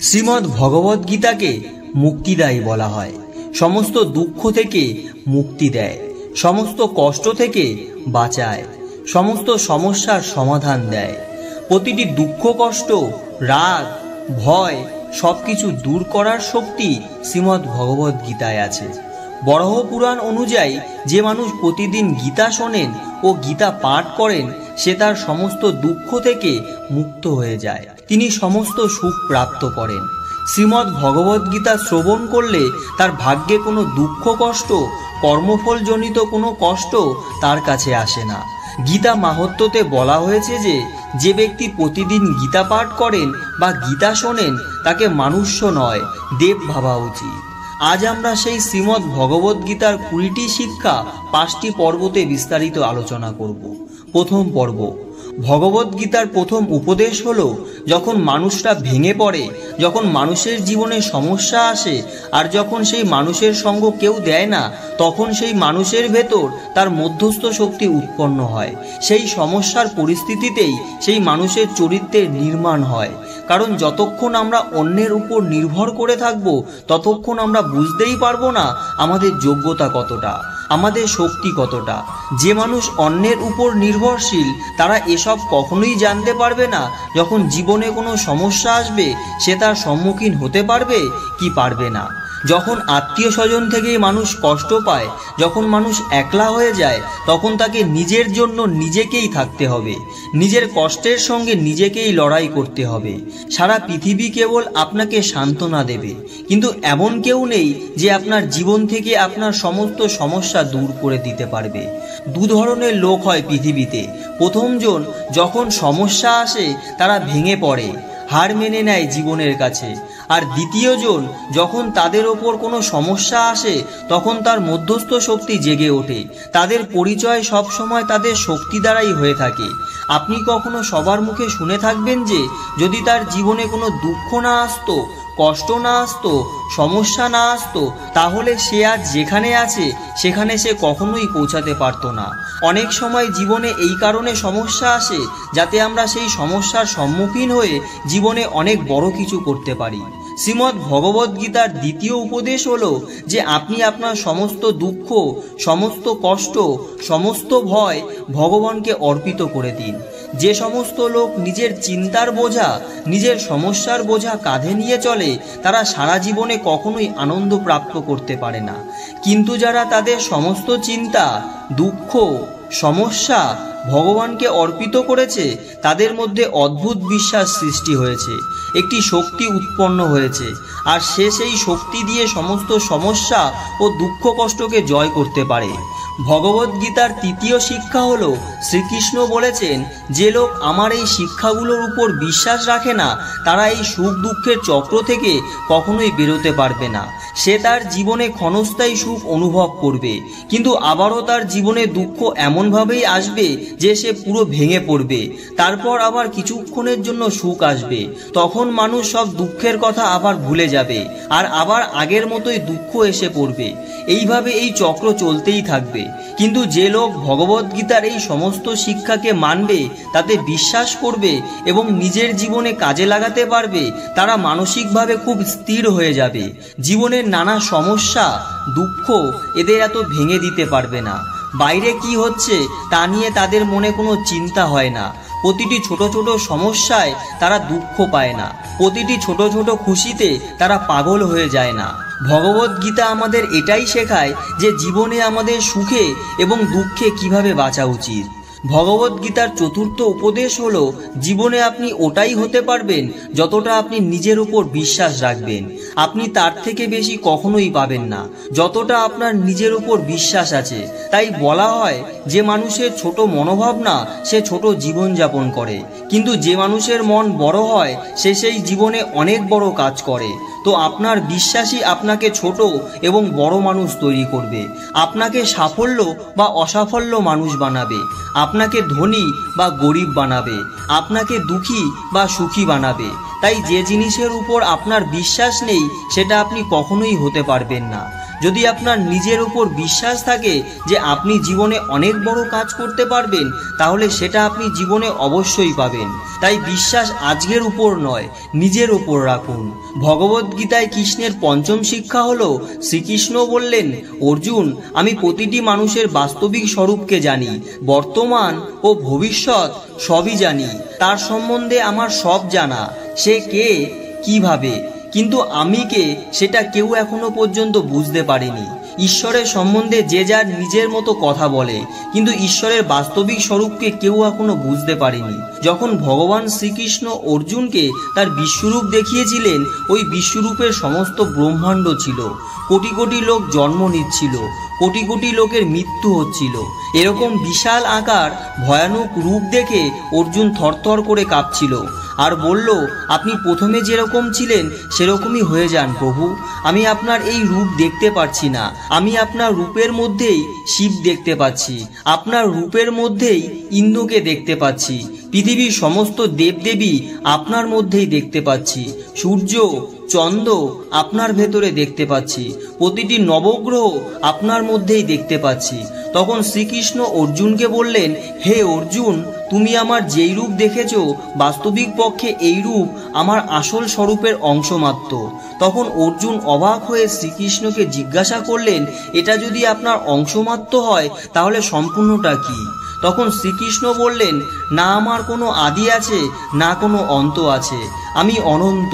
শ্রীমদ্ ভগবদ্ গীতাকে মুক্তিদায়ী বলা হয়। সমস্ত দুঃখ থেকে মুক্তি দেয়, সমস্ত কষ্ট থেকে বাঁচায়, সমস্ত সমস্যার সমাধান দেয়। প্রতিটি দুঃখ, কষ্ট, রাগ, ভয় সবকিছু দূর করার শক্তি শ্রীমদ্ ভগবদ্ গীতায় আছে। বরাহ পুরাণ অনুযায়ী যে মানুষ প্রতিদিন গীতা শোনেন ও গীতা পাঠ করেন সে তার সমস্ত দুঃখ থেকে মুক্ত হয়ে যায়, তিনি সমস্ত সুখ প্রাপ্ত করেন। শ্রীমদ্ ভগবদ্ গীতা শ্রবণ করলে তার ভাগ্যে কোনো দুঃখ, কষ্ট, কর্মফলজনিত কোনো কষ্ট তার কাছে আসে না। গীতা মাহাত্ম্যতে বলা হয়েছে যে যে ব্যক্তি প্রতিদিন গীতা পাঠ করেন বা গীতা শোনেন তাকে মানুষ্য নয়, দেব ভাবা উচিত। আজ আমরা সেই শ্রীমদ্ ভগবদ্ গীতার 20টি শিক্ষা 5টি পর্বতে বিস্তারিত আলোচনা করব। প্রথম পর্ব, ভগবদ্ গীতার প্রথম উপদেশ হলো যখন মানুষরা ভেঙে পড়ে, যখন মানুষের জীবনে সমস্যা আসে আর যখন সেই মানুষের সঙ্গ কেউ দেয় না, তখন সেই মানুষের ভেতর তার মধ্যস্থ শক্তি উৎপন্ন হয়। সেই সমস্যার পরিস্থিতিতেই সেই মানুষের চরিত্রের নির্মাণ হয়। কারণ যতক্ষণ আমরা অন্যের উপর নির্ভর করে থাকব ততক্ষণ আমরা বুঝতেই পারবো না আমাদের যোগ্যতা কতটা, আমাদের শক্তি কতটা। যে মানুষ অন্যের উপর নির্ভরশীল তারা এসব কখনোই জানতে পারবে না যখন জীবনে কোনো সমস্যা আসবে সে তার সম্মুখীন হতে পারবে কি পারবে না। যখন আত্মীয় স্বজন থেকেই মানুষ কষ্ট পায়, যখন মানুষ একলা হয়ে যায়, তখন তাকে নিজের জন্য নিজেকেই থাকতে হবে, নিজের কষ্টের সঙ্গে নিজেকেই লড়াই করতে হবে। সারা পৃথিবী কেবল আপনাকে সান্ত্বনা দেবে, কিন্তু এমন কেউ নেই যে আপনার জীবন থেকে আপনার সমস্ত সমস্যা দূর করে দিতে পারবে। দু ধরনের লোক হয় পৃথিবীতে। প্রথমজন যখন সমস্যা আসে তারা ভেঙে পড়ে, হার মেনে নেয় জীবনের কাছে। আর দ্বিতীয়জন যখন তাদের ওপর কোনো সমস্যা আসে তখন তার মধ্যস্থ শক্তি জেগে ওঠে। তাদের পরিচয় সবসময় তাদের শক্তি দ্বারাই হয়ে থাকে। আপনি কখনো সবার মুখে শুনে থাকবেন যে যদি তার জীবনে কোনো দুঃখ না আসতো, কষ্ট না আসতো, সমস্যা না আসতো, তাহলে সে আজ যেখানে আছে সেখানে সে কখনোই পৌঁছাতে পারতো না। অনেক সময় জীবনে এই কারণে সমস্যা আসে যাতে আমরা সেই সমস্যার সম্মুখীন হয়ে জীবনে অনেক বড় কিছু করতে পারি। শ্রীমদ্ ভগবদ্ গীতার দ্বিতীয় উপদেশ হলো যে আপনি আপনার সমস্ত দুঃখ, সমস্ত কষ্ট, সমস্ত ভয় ভগবানকে অর্পিত করে দিন। যে সমস্ত লোক নিজের চিন্তার বোঝা, নিজের সমস্যার বোঝা কাঁধে নিয়ে চলে তারা সারা জীবনে কখনোই আনন্দ প্রাপ্ত করতে পারে না। কিন্তু যারা তাদের সমস্ত চিন্তা, দুঃখ, সমস্যা ভগবানকে অর্পিত করেছে তাদের মধ্যে অদ্ভুত বিশ্বাস সৃষ্টি হয়েছে, একটি শক্তি উৎপন্ন হয়েছে, আর সে সেই শক্তি দিয়ে সমস্ত সমস্যা ও দুঃখ কষ্টকে জয় করতে পারে। ভগবদ্ গীতার তৃতীয় শিক্ষা হলো শ্রীকৃষ্ণ বলেছেন যে লোক আমার এই শিক্ষাগুলোর উপর বিশ্বাস রাখে না তারা এই সুখ দুঃখের চক্র থেকে কখনোই বেরোতে পারবে না। সে তার জীবনে ক্ষণস্থায়ী সুখ অনুভব করবে, কিন্তু আবারও তার জীবনে দুঃখ এমনভাবেই আসবে যে সে পুরো ভেঙে পড়বে। তারপর আবার কিছুক্ষণের জন্য সুখ আসবে, তখন মানুষ সব দুঃখের কথা আবার ভুলে যাবে আর আবার আগের মতোই দুঃখ এসে পড়বে। এইভাবে এই চক্র চলতেই থাকবে। কিন্তু যে লোক ভগবদ্ গীতার এই সমস্ত শিক্ষাকে মানবে, তাতে বিশ্বাস করবে এবং নিজের জীবনে কাজে লাগাতে পারবে, তারা মানসিকভাবে খুব স্থির হয়ে যাবে। জীবনের নানা সমস্যা, দুঃখ এদের এত ভেঙে দিতে পারবে না। বাইরে কি হচ্ছে তা নিয়ে তাদের মনে কোনো চিন্তা হয় না। প্রতিটি ছোট ছোট সমস্যায় তারা দুঃখ পায় না, প্রতিটি ছোট ছোট খুশিতে তারা পাগল হয়ে যায় না। ভগবদ্ গীতা আমাদের এটাই শেখায় যে জীবনে আমাদের সুখে এবং দুঃখে কিভাবে বাঁচা উচিত। ভগবদ্ গীতার চতুর্থ উপদেশ হলো জীবনে আপনি ওটাই হতে পারবেন যতটা আপনি নিজের উপর বিশ্বাস রাখবেন। আপনি তার থেকে বেশি কখনোই পাবেন না যতটা আপনার নিজের উপর বিশ্বাস আছে। তাই বলা হয় যে মানুষের ছোট মনোভাব না সে ছোট জীবন যাপন করে, কিন্তু যে মানুষের মন বড় হয় সে সেই জীবনে অনেক বড় কাজ করে। তো আপনার বিশ্বাসই আপনাকে ছোট এবং বড় মানুষ তৈরি করবে, আপনাকে সাফল্য বা অসাফল্য মানুষ বানাবে, আপনাকে ধনী বা গরিব বানাবে, আপনাকে দুঃখী বা সুখী বানাবে। তাই যে জিনিসের উপর আপনার বিশ্বাস নেই সেটা আপনি কখনোই হতে পারবেন না। যদি আপনার নিজের উপর বিশ্বাস থাকে যে আপনি জীবনে অনেক বড় কাজ করতে পারবেন, তাহলে সেটা আপনি জীবনে অবশ্যই পাবেন। তাই বিশ্বাস আজকের উপর নয়, নিজের উপর রাখুন। ভগবদ্গীতায় কৃষ্ণের পঞ্চম শিক্ষা হলো, শ্রীকৃষ্ণ বললেন, অর্জুন, আমি প্রতিটি মানুষের বাস্তবিক স্বরূপকে জানি, বর্তমান ও ভবিষ্যৎ সবই জানি। তার সম্বন্ধে আমার সব জানা, সে কে, কিভাবে, কিন্তু আমি কে সেটা কেউ এখনো পর্যন্ত বুঝতে পারেনি। ঈশ্বরের সম্বন্ধে যে যার নিজের মতো কথা বলে, কিন্তু ঈশ্বরের বাস্তবিক স্বরূপকে কেউ এখনো বুঝতে পারেনি। যখন ভগবান শ্রীকৃষ্ণ অর্জুনকে তার বিশ্বরূপ দেখিয়েছিলেন, ওই বিশ্বরূপের সমস্ত ব্রহ্মাণ্ড ছিল, কোটি কোটি লোক জন্ম নিচ্ছিল, কোটি কোটি লোকের মৃত্যু হচ্ছিল। এরকম বিশাল আকার ভয়ানক রূপ দেখে অর্জুন থরথর করে কাঁপছিল আর বলল, আপনি প্রথমে যেরকম ছিলেন সেরকমই হয়ে যান প্রভু। আমি আপনার এই রূপ দেখতে পাচ্ছি না, আমি আপনার রূপের মধ্যেই শিব দেখতে পাচ্ছি, আপনার রূপের মধ্যেই ইন্দ্রকে দেখতে পাচ্ছি, পৃথিবীর সমস্ত দেবদেবী আপনার মধ্যেই দেখতে পাচ্ছি, সূর্য চন্দ্র আপনার ভেতরে দেখতে পাচ্ছি, প্রতিটি নবগ্রহ আপনার মধ্যেই দেখতে পাচ্ছি। তখন শ্রীকৃষ্ণ অর্জুনকে বললেন, হে অর্জুন, তুমি আমার যেই রূপ দেখেছ, বাস্তবিক পক্ষে এই রূপ আমার আসল স্বরূপের অংশ মাত্র। তখন অর্জুন অবাক হয়ে শ্রীকৃষ্ণকে জিজ্ঞাসা করলেন, এটা যদি আপনার অংশমাত্র হয় তাহলে সম্পূর্ণটা কি? তখন শ্রীকৃষ্ণ বললেন, না আমার কোনো আদি আছে, না কোনো অন্ত আছে, আমি অনন্ত,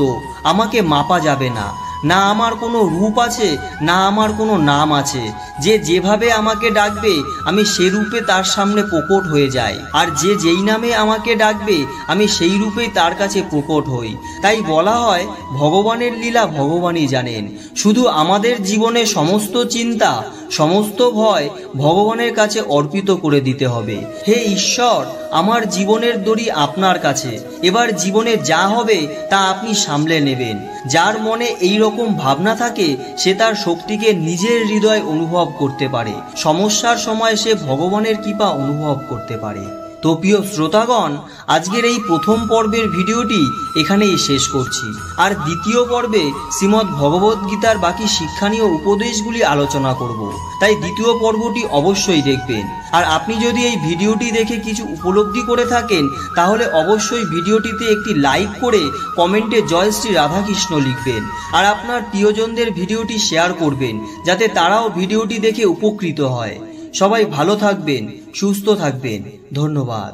আমাকে মাপা যাবে না। না আমার কোনো রূপ আছে, না আমার কোনো নাম আছে। যে যেভাবে আমাকে ডাকবে আমি সে রূপে তার সামনে প্রকট হয়ে যাই, আর যে যেই নামে আমাকে ডাকবে আমি সেই রূপেই তার কাছে প্রকট হই। তাই বলা হয়, ভগবানের লীলা ভগবানই জানেন। শুধু আমাদের জীবনে সমস্ত চিন্তা, সমস্ত ভয় ভগবানের কাছে অর্পিত করে দিতে হবে। হে ঈশ্বর, আমার জীবনের দড়ি আপনার কাছে, এবার জীবনে যা হবে তা আপনি সামলে নেবেন। যার মনে এই রকম ভাবনা থাকে সে তার শক্তিকে নিজের হৃদয়ে অনুভব করতে পারে, সমস্যার সময় সে ভগবানের কৃপা অনুভব করতে পারে। তো প্রিয় শ্রোতাগণ, আজকের এই প্রথম পর্বের ভিডিওটি এখানেই শেষ করছি। আর দ্বিতীয় পর্বে শ্রীমদ্ ভগবদ্গীতার বাকি শিক্ষণীয় উপদেশগুলি আলোচনা করব। তাই দ্বিতীয় পর্বটি অবশ্যই দেখবেন। আর আপনি যদি এই ভিডিওটি দেখে কিছু উপলব্ধি করে থাকেন, তাহলে অবশ্যই ভিডিওটিতে একটি লাইক করে কমেন্টে জয় শ্রী রাধাকৃষ্ণ লিখবেন। আর আপনার প্রিয়জনদের ভিডিওটি শেয়ার করবেন, যাতে তারাও ভিডিওটি দেখে উপকৃত হয়। সবাই ভালো থাকবেন, সুস্থ থাকবেন। ধন্যবাদ।